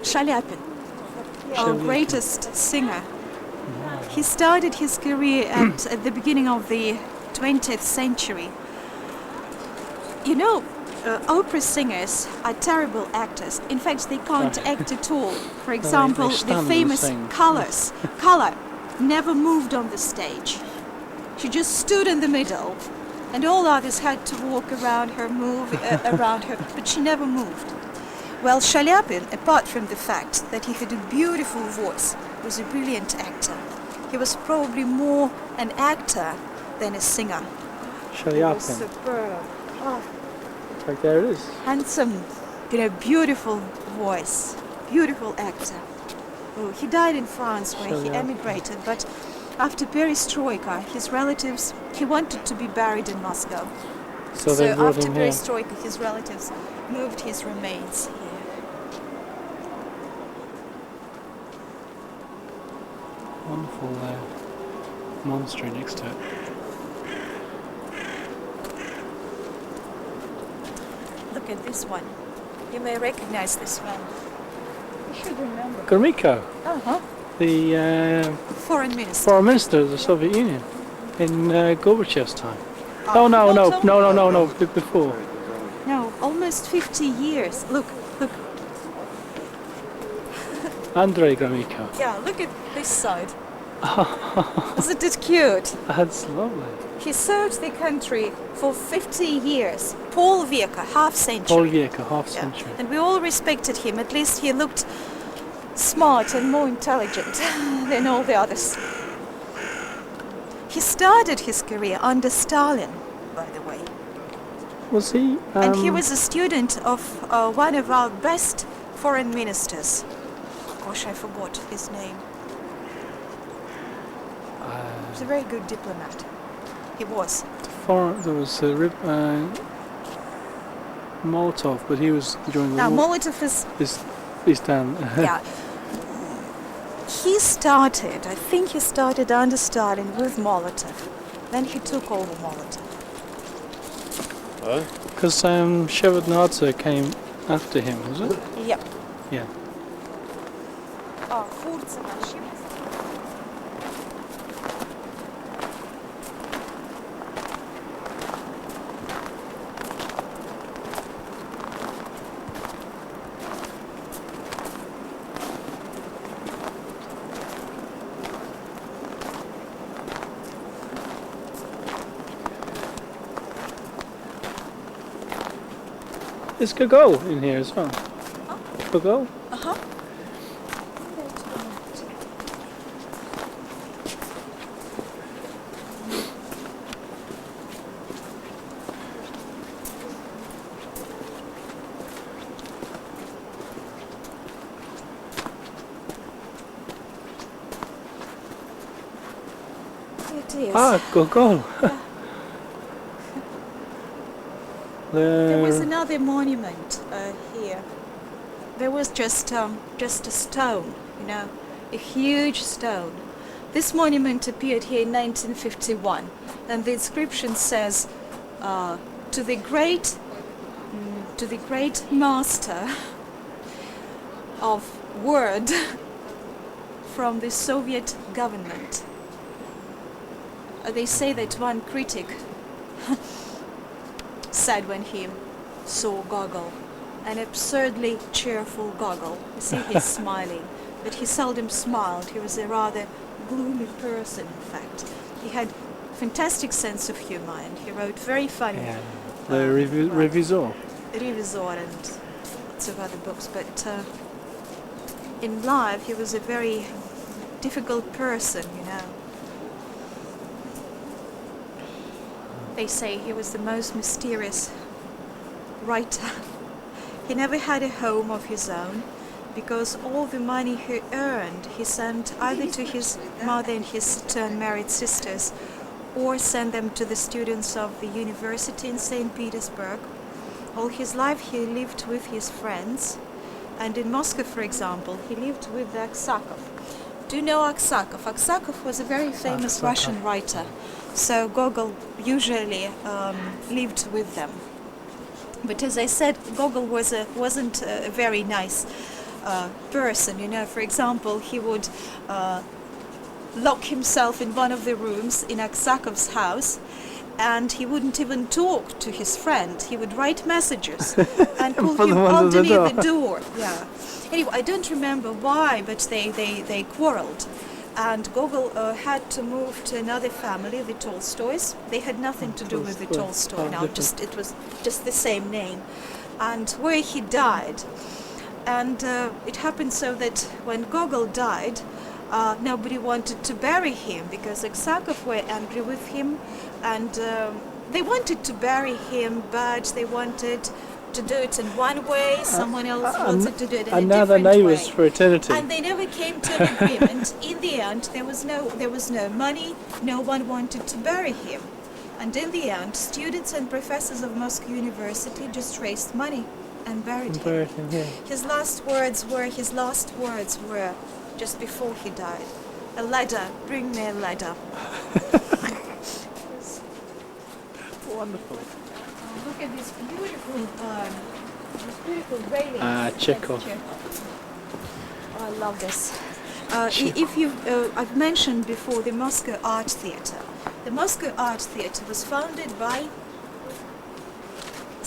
Shaliapin, our greatest singer. He started his career at the beginning of the 20th century. You know, opera singers are terrible actors. In fact, they can't act at all. For example, the famous Color never moved on the stage. She just stood in the middle, and all others had to walk around her, move around her, but she never moved. Well, Shaliapin, apart from the fact that he had a beautiful voice, was a brilliant actor. He was probably more an actor than a singer. Shaliapin. Superb. Oh. Like there it is. Handsome, beautiful voice, beautiful actor. Oh, he died in France where he emigrated, but after perestroika, his relatives, he wanted to be buried in Moscow. So after perestroika, his relatives moved his remains here. Wonderful monastery next to it. Look at this one. You may recognize this one. You should remember. Gromyko. Uh-huh. The foreign minister. Foreign minister of the Soviet Union in Gorbachev's time. No, before. No, almost 50 years. Look. Andrei Gromyko. Yeah, look at this side. Isn't it cute? That's lovely. He served the country for 50 years. Polveka, half century. Polveka, half century. And we all respected him. At least he looked smart and more intelligent than all the others. He started his career under Stalin, by the way. Was he? And he was a student of one of our best foreign ministers. Gosh, I forgot his name. He was a very good diplomat. He was. There was Molotov, but he was during the war. Molotov is down. Yeah. I think he started under Stalin with Molotov. Then he took over Molotov. Because Shevardnadze came after him, was it? Yep. Yeah. There's Gogol in here as well. Gogol? Uh-huh. It is. Gogol. There was another monument here. There was just a stone, a huge stone. This monument appeared here in 1951, and the inscription says, "To the great master of word from the Soviet government." They say that one critic said when he saw Gogol, an absurdly cheerful Gogol. You see, he's smiling, but he seldom smiled. He was a rather gloomy person, in fact. He had fantastic sense of humor, and he wrote very funny. Yeah. The Revisor. Revisor and lots of other books, but in life he was a very difficult person, They say he was the most mysterious writer. He never had a home of his own, because all the money he earned he sent either to his mother and his married sisters, or sent them to the students of the university in St. Petersburg. All his life he lived with his friends, and in Moscow, for example, he lived with Aksakov. Do you know Aksakov? Aksakov was a very famous Aksakov. Russian writer, so Gogol usually lived with them. But as I said, Gogol wasn't a very nice person. You know, for example, he would lock himself in one of the rooms in Aksakov's house, and he wouldn't even talk to his friend. He would write messages and put put him them under the underneath the door. door. Yeah. Anyway, I don't remember why, but they quarreled. And Gogol had to move to another family, the Tolstoys. They had nothing to do with the Tolstoy. Tolstoy now, it was just the same name. And where he died. And it happened so that when Gogol died, nobody wanted to bury him because Aksakov were angry with him, and they wanted to bury him, but they wanted to do it in one way, someone else wanted to do it in a different way. And now they're neighbours for eternity. And they never came to an agreement. In the end, there was no money, no one wanted to bury him. And in the end, students and professors of Moscow University just raised money and buried him. Yeah. His last words were just before he died. A ladder, bring me a ladder. Wonderful. Look at this beautiful railing. Chekhov. Oh, I love this. I've mentioned before the Moscow Art Theatre. The Moscow Art Theatre was founded by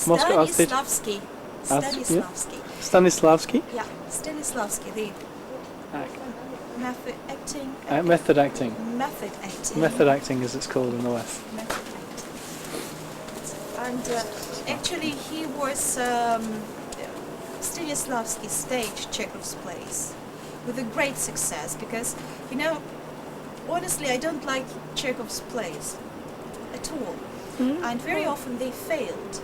Moscow Art Theatre. Stanislavski. Stanislavski? Yeah, Stanislavski, the method acting. Method acting. Method acting. Method acting, as it's called in the West. Method acting. And actually, he was Stanislavski staged Chekhov's plays with a great success because, you know, honestly, I don't like Chekhov's plays at all, and very often they failed.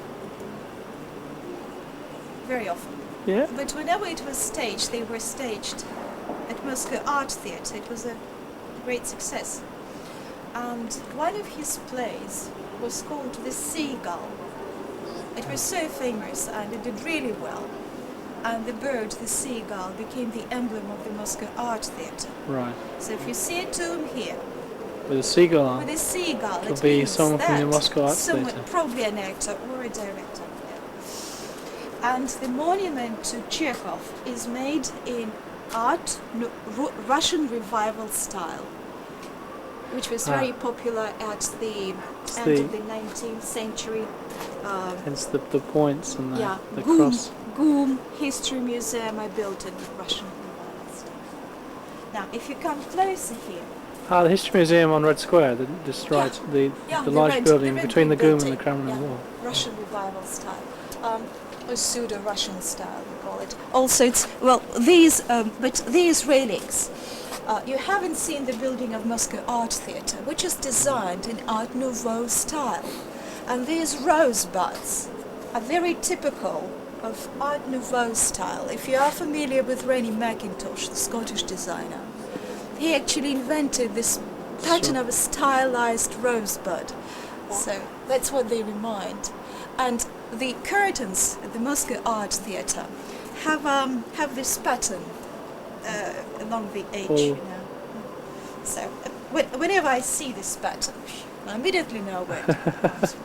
Very often. Yeah. But whenever it was staged, they were staged at Moscow Art Theatre. It was a great success. And one of his plays was called The Seagull. It was so famous and it did really well. And the bird, the seagull, became the emblem of the Moscow Art Theatre. Right. So if you see a tomb here With a seagull on. with a seagull, Could it be means someone from the that Moscow Art someone, Theatre. probably an actor or a director. Yeah. And the monument to Chekhov is made in Russian revival style, which was very popular at the end of the 19th century. Hence the points and the GUM, cross. GUM History Museum I built in Russian revival style. Now, if you come closer here, The History Museum on Red Square, the large building between the GUM and the Kremlin Wall. Russian revival style, or pseudo-Russian style, we call it. Also, these relics. You haven't seen the building of Moscow Art Theatre, which is designed in Art Nouveau style. And these rosebuds are very typical of Art Nouveau style. If you are familiar with Rennie Mackintosh, the Scottish designer, he actually invented this pattern of a stylized rosebud. So that's what they remind. And the curtains at the Moscow Art Theatre have this pattern along the edge, you know. So whenever I see this pattern, I immediately know where it comes from.